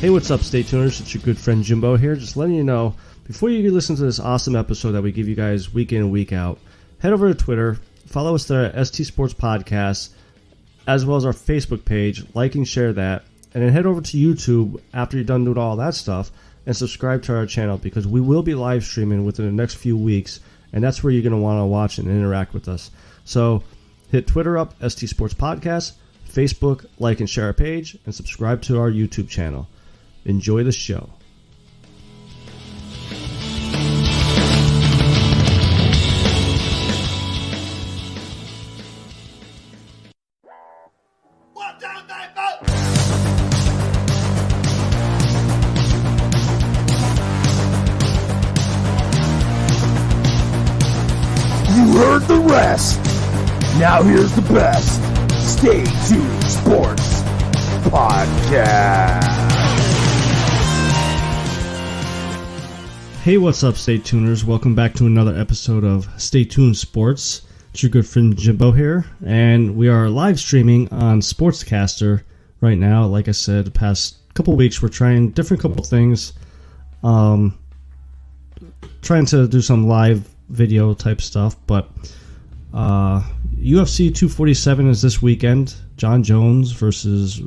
Hey, what's up, Stay Tuners? It's your good friend Jimbo here. Just letting you know, before you listen to this awesome episode that we give you guys week in and week out, head over to Twitter, follow us there at ST Sports Podcast, as well as our Facebook page. Like and share that. And then head over to YouTube after you're done doing all that stuff and subscribe to our channel, because we will be live streaming within the next few weeks, and that's where you're going to want to watch and interact with us. So hit Twitter up, ST Sports Podcast, Facebook, like and share our page, and subscribe to our YouTube channel. Enjoy the show. You heard the rest. Now here's the best. Stay Tuned Sports Podcast. Hey, what's up, Stay Tuners? Welcome back to another episode of Stay Tuned Sports. It's your good friend Jimbo here, and we are live streaming on Sportscaster right now. Like I said, the past couple weeks we're trying different couple things, trying to do some live video type stuff, but UFC 247 is this weekend. John Jones versus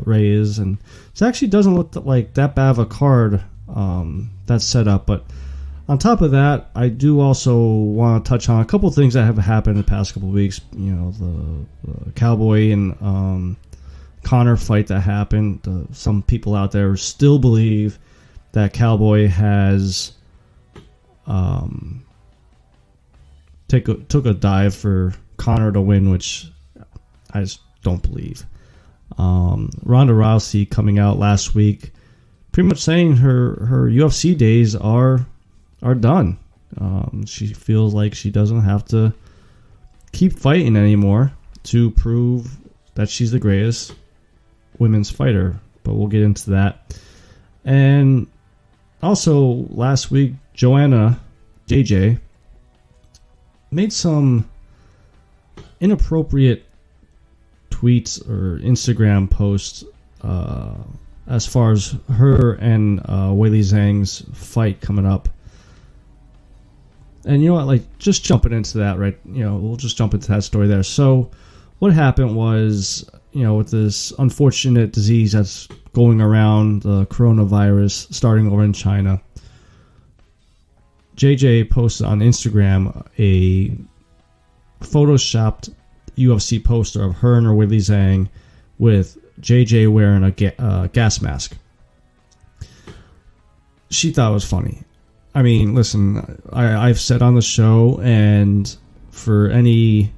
Reyes, and it actually doesn't look like that bad of a card that's set up. But on top of that, I do also want to touch on a couple things that have happened in the past couple of weeks. You know, the Cowboy and Conor fight that happened. Some people out there still believe that Cowboy has took a dive for Conor to win, which I just don't believe. Rhonda Rousey coming out last week, pretty much saying her UFC days are done. She feels like she doesn't have to keep fighting anymore to prove that she's the greatest women's fighter. But we'll get into that. And also last week, JJ made some inappropriate tweets or Instagram posts as far as her and Weili Zhang's fight coming up. And you know what, like, just jumping into that, right? You know, we'll just jump into that story there. So what happened was, you know, with this unfortunate disease that's going around, the coronavirus starting over in China, JJ posted on Instagram a photoshopped UFC poster of her and her Weili Zhang with JJ wearing a gas mask. She thought it was funny. I mean, listen, I've said on the show, and for any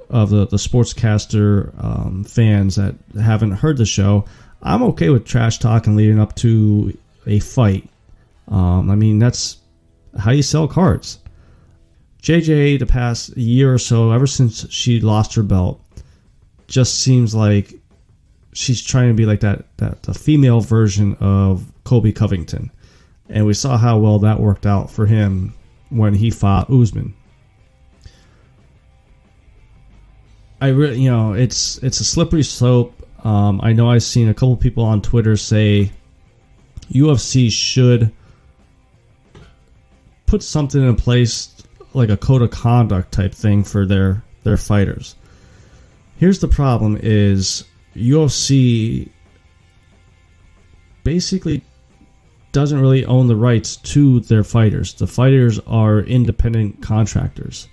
of the sportscaster fans that haven't heard the show, I'm okay with trash talking leading up to a fight. I mean, that's how you sell cards. JJ, the past year or so, ever since she lost her belt, just seems like she's trying to be like the female version of Colby Covington. And we saw how well that worked out for him when he fought Usman. It's a slippery slope. I know I've seen a couple people on Twitter say UFC should put something in place like a code of conduct type thing for their fighters. Here's the problem is UFC basically doesn't really own the rights to their fighters. The fighters are independent contractors.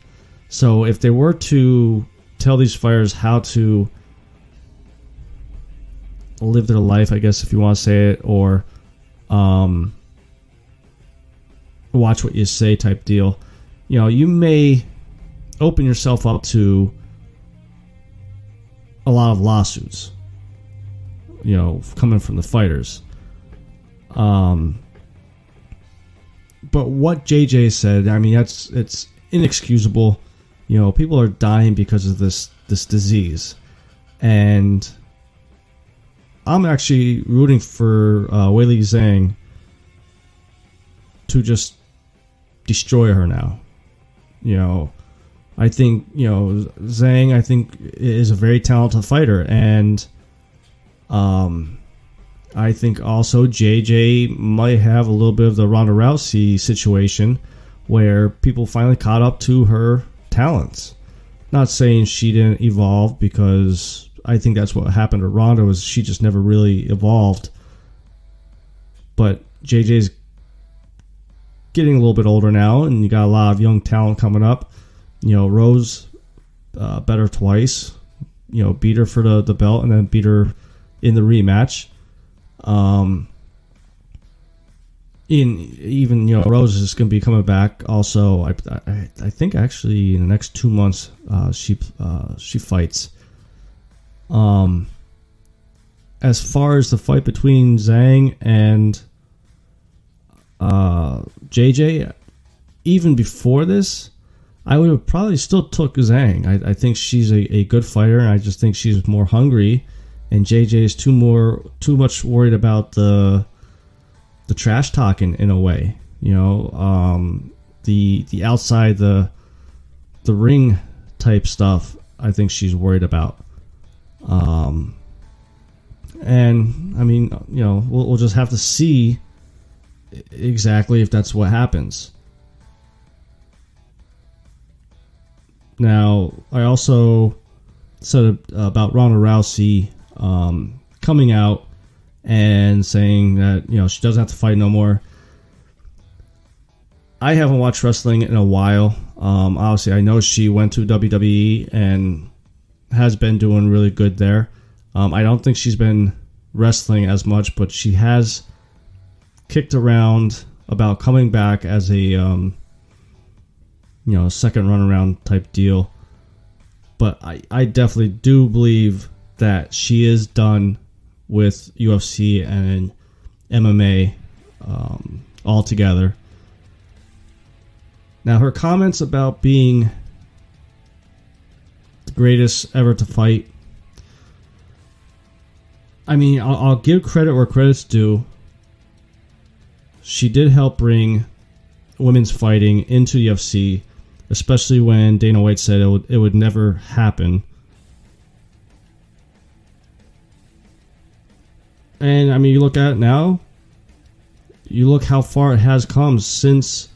So if they were to tell these fighters how to live their life, I guess if you want to say it, or watch what you say type deal, you know, you may open yourself up to a lot of lawsuits, you know, coming from the fighters. But what JJ said, I mean, it's inexcusable. You know, people are dying because of this disease, and I'm actually rooting for Weili Zhang to just destroy her now. You know, I think, you know, Zhang, I think, is a very talented fighter, and I think also JJ might have a little bit of the Ronda Rousey situation where people finally caught up to her talents. Not saying she didn't evolve, because I think that's what happened to Ronda, was she just never really evolved. But JJ's getting a little bit older now, and you got a lot of young talent coming up. Rose better twice. Beat her for the belt and then beat her in the rematch. Rose is going to be coming back. Also, I think actually in the next 2 months she fights. As far as the fight between Zhang and JJ, even before this, I would have probably still took Zhang. I think she's a good fighter, and I just think she's more hungry. And JJ is too much worried about the trash talking in a way. The outside the ring type stuff, I think she's worried about. And I mean, we'll just have to see exactly if that's what happens. Now, I also said about Ronda Rousey coming out and saying that she doesn't have to fight no more. I haven't watched wrestling in a while. Obviously, I know she went to WWE and has been doing really good there. I don't think she's been wrestling as much, but she has kicked around about coming back as a second runaround type deal. But I definitely do believe that she is done with UFC and MMA altogether. Now, her comments about being the greatest ever to fight, I mean, I'll give credit where credit's due. She did help bring women's fighting into UFC, especially when Dana White said it would never happen. And I mean, you look at it now, you look how far it has come since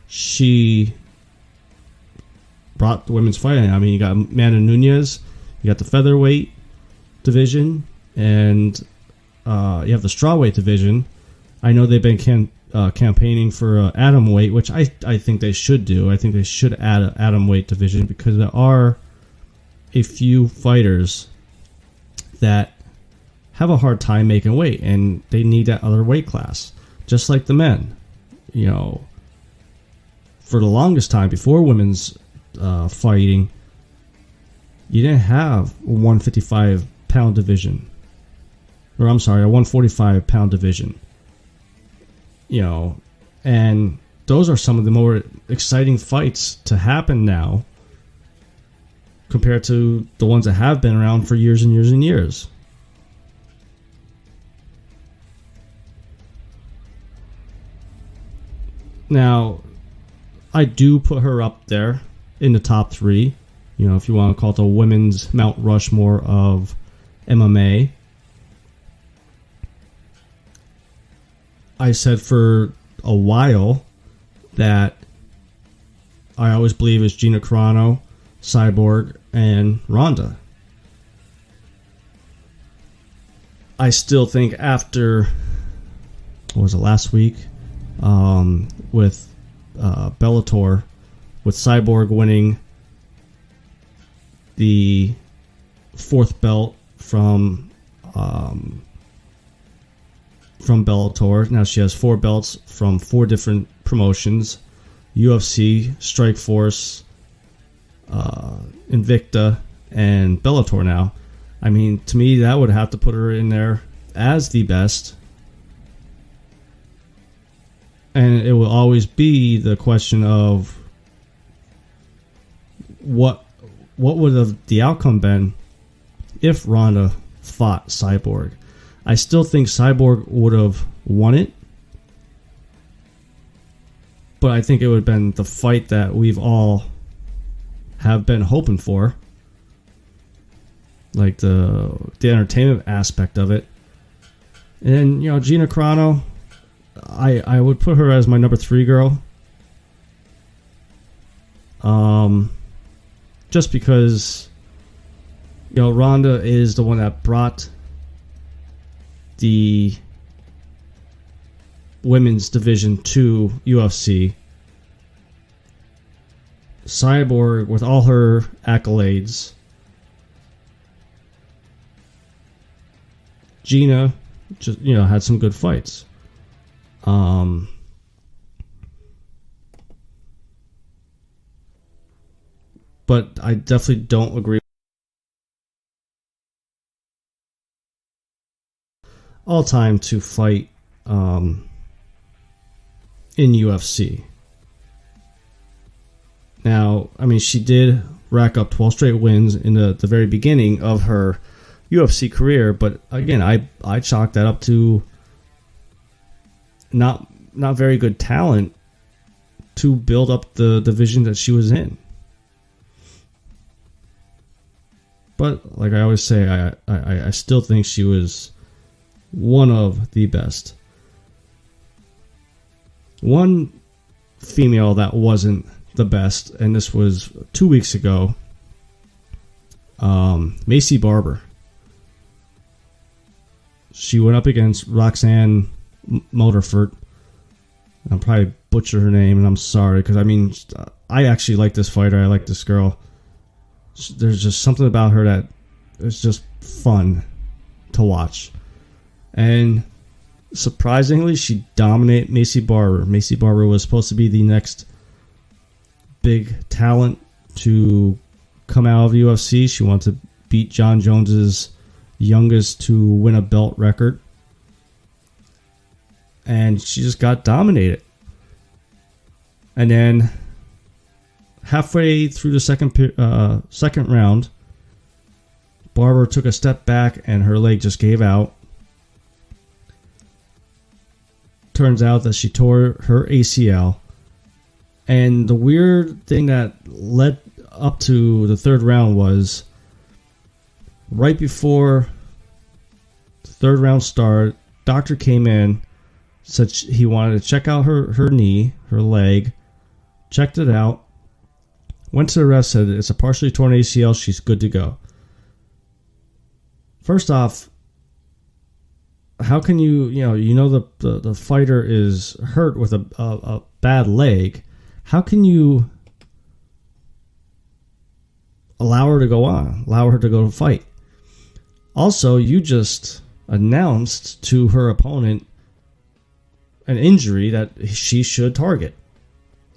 she brought the women's fighting. I mean, you got Amanda Nunes, you got the featherweight division, and you have the strawweight division. I know they've been campaigning for atom weight, which I think they should do. I think they should add an atom weight division, because there are a few fighters that have a hard time making weight, and they need that other weight class, just like the men. For the longest time before women's fighting, you didn't have a 155 pound division, or I'm sorry, a 145 pound division. And those are some of the more exciting fights to happen now compared to the ones that have been around for years and years and years. Now, I do put her up there in the top 3. If you want to call it the women's Mount Rushmore of MMA. I said for a while that I always believe is Gina Carano, Cyborg, and Rhonda. I still think after, what was it, last week, with Bellator, with Cyborg winning the 4th belt from Bellator. Now she has 4 belts from 4 different promotions: UFC, Strikeforce, Invicta, and Bellator now. I mean, to me, that would have to put her in there as the best. And it will always be the question of what would have the outcome been if Ronda fought Cyborg. I still think Cyborg would have won it, but I think it would have been the fight that we've all have been hoping for, like the entertainment aspect of it. And, Gina Carano, I would put her as my number 3 girl. Just because, Rhonda is the one that brought the women's division to UFC. Cyborg, with all her accolades. Gina just, had some good fights. But I definitely don't agree. All time to fight in UFC. Now, I mean, she did rack up 12 straight wins in the very beginning of her UFC career, but again, I chalk that up to not very good talent to build up the division that she was in. But like I always say, I still think she was one of the best. One female that wasn't the best, and this was 2 weeks ago, Mayce Barber. She went up against Roxanne Motorfort. I'm probably butcher her name, and I'm sorry, because I actually like this fighter. I like this girl. There's just something about her that is just fun to watch. And surprisingly, she dominated Mayce Barber. Mayce Barber was supposed to be the next big talent to come out of the UFC. She wanted to beat John Jones's youngest to win a belt record. And she just got dominated. And then halfway through the second round, Barber took a step back and her leg just gave out. Turns out that she tore her ACL. And the weird thing that led up to the third round was right before the third round started, doctor came in, said he wanted to check out her knee, her leg, checked it out, went to the ref, said it's a partially torn ACL, she's good to go. First off, how can the fighter is hurt with a bad leg? How can you allow her to go on, allow her to go to fight? Also, you just announced to her opponent an injury that she should target.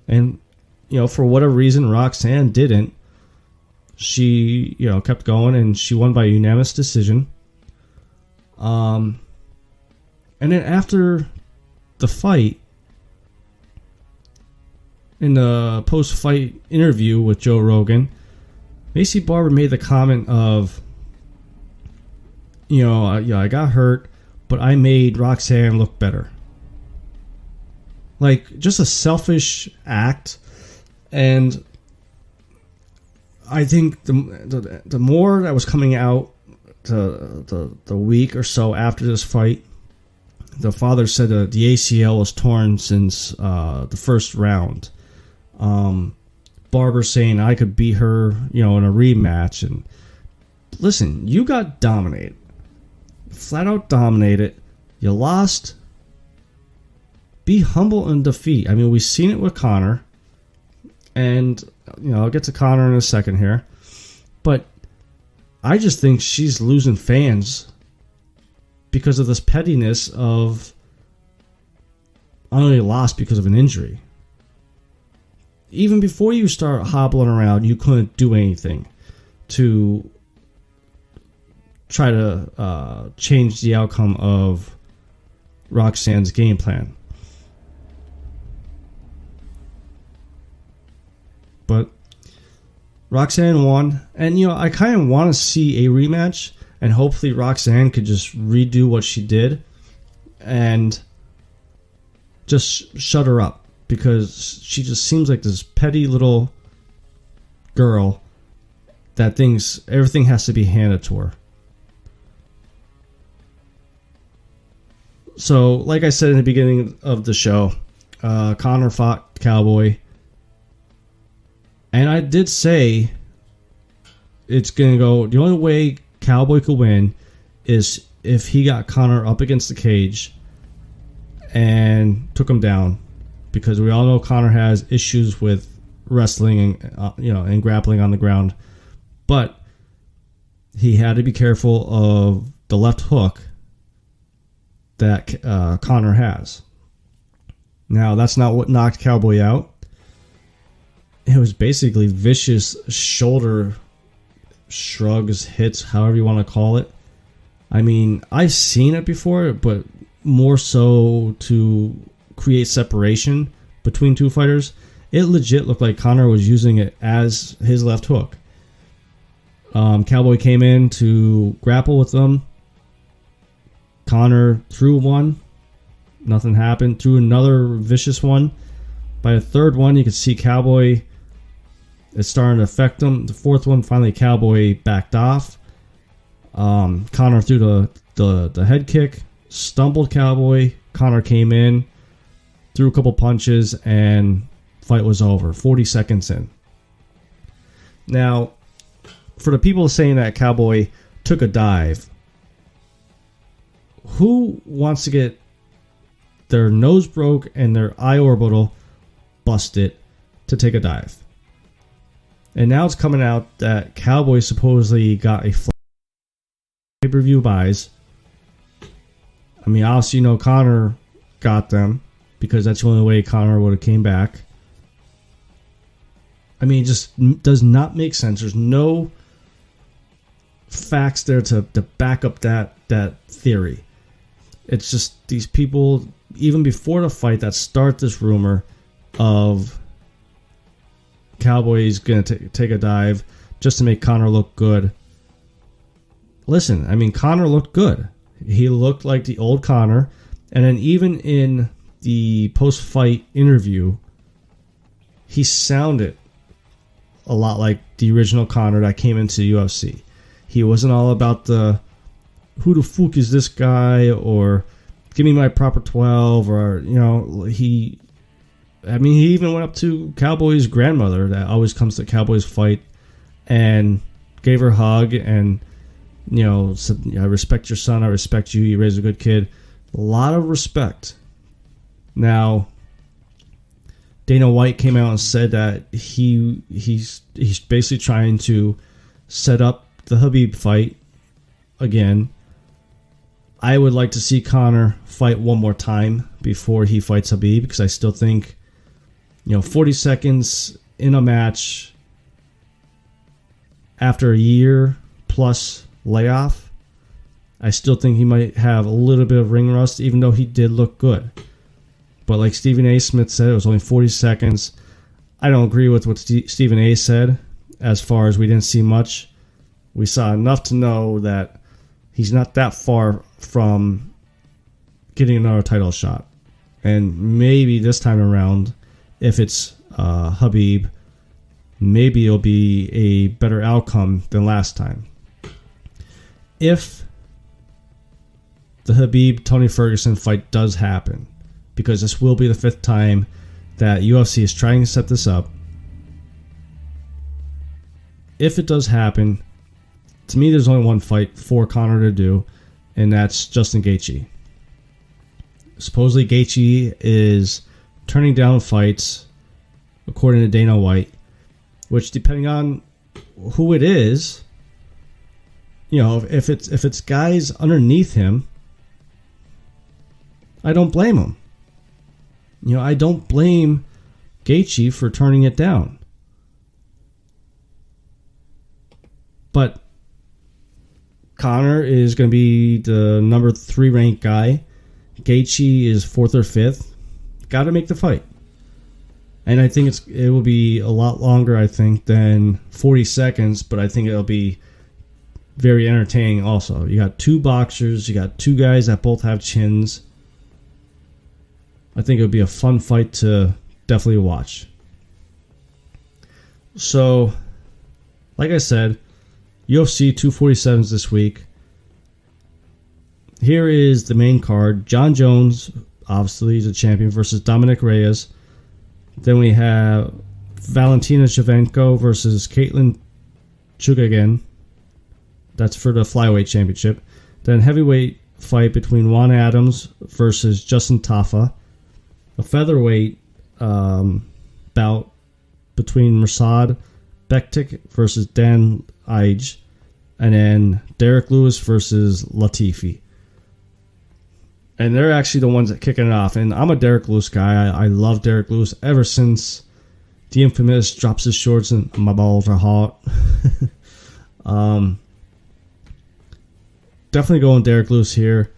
And, for whatever reason, Roxanne didn't. She, kept going, and she won by unanimous decision. And then after the fight, in the post-fight interview with Joe Rogan, Mayce Barber made the comment of, I got hurt, but I made Roxanne look better. Like, just a selfish act. And I think the more that was coming out the week or so after this fight, the father said that the ACL was torn since the first round. Barber saying I could beat her, in a rematch. And listen, you got dominated. Flat out dominated. You lost. Be humble in defeat. I mean, we've seen it with Conor. And, I'll get to Conor in a second here. But I just think she's losing fans because of this pettiness of I only lost because of an injury. Even before you start hobbling around, you couldn't do anything to try to change the outcome of Roxanne's game plan. But Roxanne won, and I kind of want to see a rematch, and hopefully Roxanne could just redo what she did and just shut her up, because she just seems like this petty little girl that thinks everything has to be handed to her. So, like I said in the beginning of the show, Conor fought Cowboy. And I did say it's going to go... The only way Cowboy could win is if he got Conor up against the cage and took him down. Because we all know Conor has issues with wrestling and and grappling on the ground. But he had to be careful of the left hook that Conor has. Now, that's not what knocked Cowboy out. It was basically vicious shoulder shrugs, hits, however you want to call it. I mean, I've seen it before, but more so to create separation between two fighters. It legit looked like Conor was using it as his left hook. Cowboy came in to grapple with them. Conor threw one. Nothing happened. Threw another vicious one. By the third one, you could see Cowboy... It's starting to affect him. The fourth one, finally, Cowboy backed off. Conor threw the head kick, stumbled Cowboy. Conor came in, threw a couple punches, and fight was over. 40 seconds in. Now, for the people saying that Cowboy took a dive, who wants to get their nose broke and their eye orbital busted to take a dive? And now it's coming out that Cowboy supposedly got a pay-per-view buys. I mean, obviously, Conor got them because that's the only way Conor would have came back. I mean, it just does not make sense. There's no facts there to back up that theory. It's just these people, even before the fight, that start this rumor of Cowboy's going to take a dive just to make Conor look good. Listen, I mean, Conor looked good. He looked like the old Conor. And then even in the post-fight interview, he sounded a lot like the original Conor that came into the UFC. He wasn't all about the who the fuck is this guy or give me my proper 12 or, he even went up to Cowboy's grandmother that always comes to Cowboy's fight and gave her a hug and, said, I respect your son. I respect you. You raised a good kid. A lot of respect. Now, Dana White came out and said that he's basically trying to set up the Khabib fight again. I would like to see Conor fight one more time before he fights Khabib because I still think 40 seconds in a match after a year plus layoff, I still think he might have a little bit of ring rust, even though he did look good. But like Stephen A. Smith said, it was only 40 seconds. I don't agree with what Stephen A. said as far as we didn't see much. We saw enough to know that he's not that far from getting another title shot. And maybe this time around, if it's Khabib, maybe it'll be a better outcome than last time. If the Khabib-Tony Ferguson fight does happen, because this will be the 5th time that UFC is trying to set this up, if it does happen, to me there's only one fight for Conor to do, and that's Justin Gaethje. Supposedly Gaethje is turning down fights, according to Dana White, which depending on who it is, if it's guys underneath him, I don't blame him. I don't blame Gaethje for turning it down. But Conor is going to be the number 3 ranked guy. Gaethje is 4th or 5th. Got to make the fight. And I think it will be a lot longer, I think, than 40 seconds, but I think it'll be very entertaining also. You got 2 boxers, you got 2 guys that both have chins. I think it'll be a fun fight to definitely watch. So, like I said, UFC 247s this week. here is the main card. John Jones, obviously, he's a champion, versus Dominic Reyes. Then we have Valentina Shevchenko versus Caitlin Chukagian. That's for the flyweight championship. Then heavyweight fight between Juan Adams versus Justin Tafa. A featherweight bout between Mirsad Bektic versus Dan Ige. And then Derek Lewis versus Latifi. And they're actually the ones that kicking it off. And I'm a Derek Lewis guy. I love Derek Lewis ever since the infamous drops his shorts and my balls are hot. Definitely going Derek Lewis here.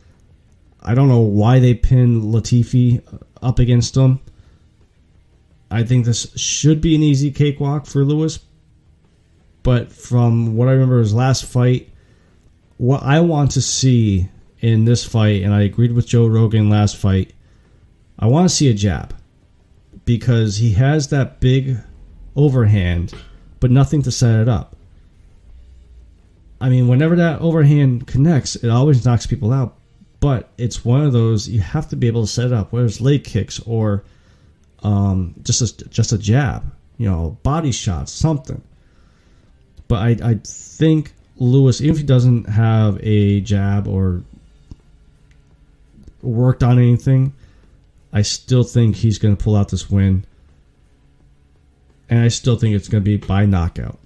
I don't know why they pinned Latifi up against him. I think this should be an easy cakewalk for Lewis. But from what I remember his last fight, what I want to see in this fight, and I agreed with Joe Rogan last fight, I want to see a jab. Because he has that big overhand, but nothing to set it up. I mean, whenever that overhand connects, it always knocks people out. But it's one of those, you have to be able to set it up, whether it's leg kicks or just a jab, body shots, something. But I think Lewis, even if he doesn't have a jab or worked on anything, I still think he's going to pull out this win. And I still think it's going to be by knockout.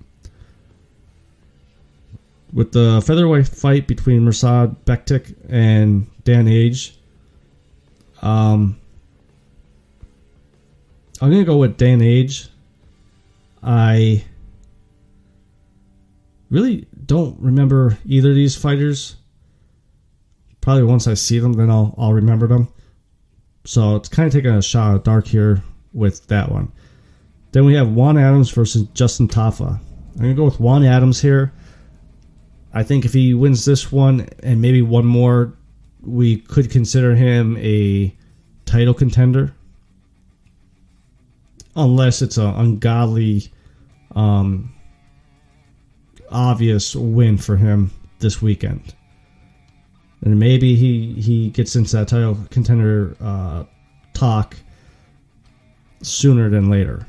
With the featherweight fight between Mirsad Bektic and Dan Ige, I'm going to go with Dan Ige. I really don't remember either of these fighters. Probably once I see them, then I'll remember them. So it's kind of taking a shot at dark here with that one. Then we have Juan Adams versus Justin Tafa. I'm going to go with Juan Adams here. I think if he wins this one and maybe one more, we could consider him a title contender. Unless it's an ungodly, obvious win for him this weekend. And maybe he gets into that title contender talk sooner than later.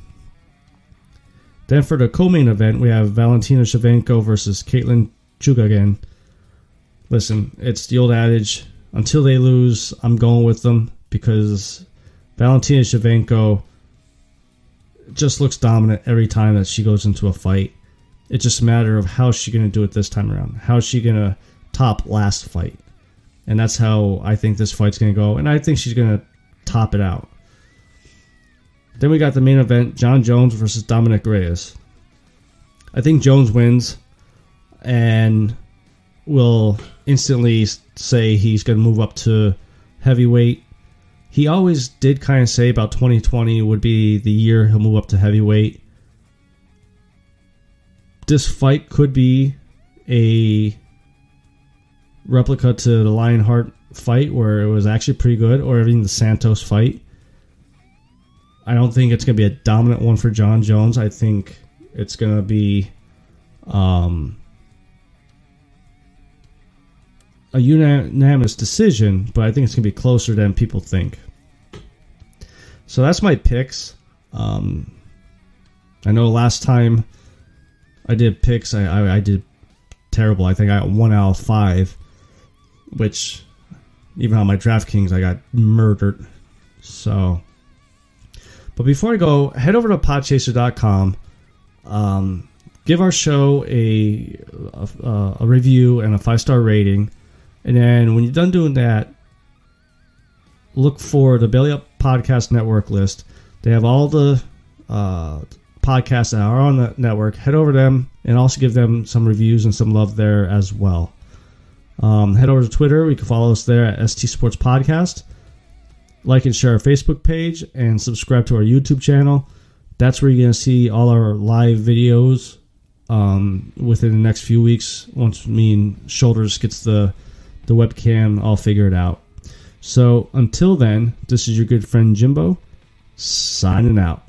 Then for the co-main event, we have Valentina Shevchenko versus Caitlin Chukagian. Listen, it's the old adage, until they lose, I'm going with them, because Valentina Shevchenko just looks dominant every time that she goes into a fight. It's just a matter of how she's going to do it this time around. How's she going to top last fight? And that's how I think this fight's going to go. And I think she's going to top it out. Then we got the main event, John Jones versus Dominic Reyes. I think Jones wins and will instantly say he's going to move up to heavyweight. He always did kind of say about 2020 would be the year he'll move up to heavyweight. This fight could be a replica to the Lionheart fight where it was actually pretty good, or even the Santos fight. I don't think it's going to be a dominant one for John Jones. I think it's going to be a unanimous decision, but I think it's going to be closer than people think. So that's my picks. I know last time I did picks, I did terrible. I think I got 1 out of 5, which even on my DraftKings I got murdered. So, but before I go, head over to podchaser.com. Give our show a review and a 5-star rating. And then when you're done doing that, look for the Belly Up Podcast Network list. They have all the podcasts that are on the network. Head over to them and also give them some reviews and some love there as well. Head over to Twitter. You can follow us there at ST Sports Podcast. Like and share our Facebook page and subscribe to our YouTube channel. That's where you're going to see all our live videos within the next few weeks. Once me and Shoulders gets the webcam all figured out. So until then, this is your good friend Jimbo, signing out.